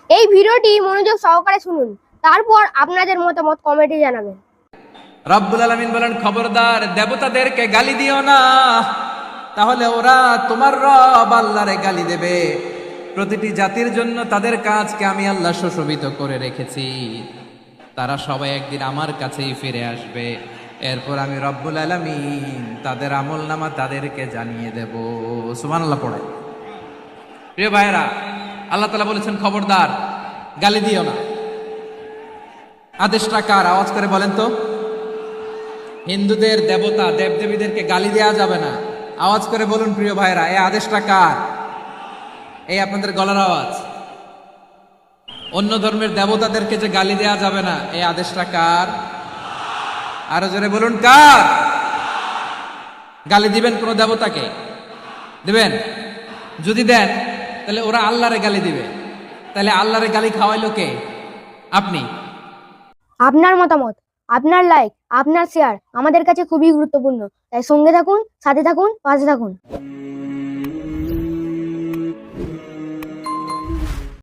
এই ভিডিওটি মনোযোগ সহকারে শুনুন, তারপর আপনাদের মতামত কমেন্টে জানাবেন। রব্বুল আলামিন বলেন, খবরদার দেবতাদেরকে গালি দিও না, তাহলে ওরা তোমার রব আল্লাহরে গালি দেবে। প্রতিটি জাতির জন্য তাদের কাজকে আমি আল্লাহ সুশোভিত করে রেখেছি। তারা সবাই একদিন আমার কাছেই ফিরে আসবে। এরপর আমি রব্বুল আলামিন তাদের আমলনামা তাদেরকে জানিয়ে দেব। সুবহানাল্লাহ পড়ে। প্রিয় ভাইয়েরা, আল্লাহ তাআলা বলেছেন খবরদার গালি দিও না। আদেশটা কার? আওয়াজ করে বলেন তো। হিন্দুদের দেবতা দেবদেবীদেরকে গালি দেওয়া যাবে না। আওয়াজ করে বলুন প্রিয় ভাইরা, এই আদেশটা কার? এই আপনাদের গলার আওয়াজ। অন্য ধর্মের দেবতাদেরকে যে গালি দেওয়া যাবে না, এই আদেশটা কার? আরো জোরে বলুন, কার? গালি দিবেন কোন দেবতাকে? দিবেন? যদি দেন তাহলে ওরা আল্লাহরে গালি দিবে। তাহলে আল্লাহরে গালি খাওয়াইলো কে? আপনি। আপনার মতামত, আপনার লাইক, আপনার শেয়ার আমাদের কাছে খুবই গুরুত্বপূর্ণ। তাই সঙ্গে থাকুন, সাথে থাকুন, পাশে থাকুন।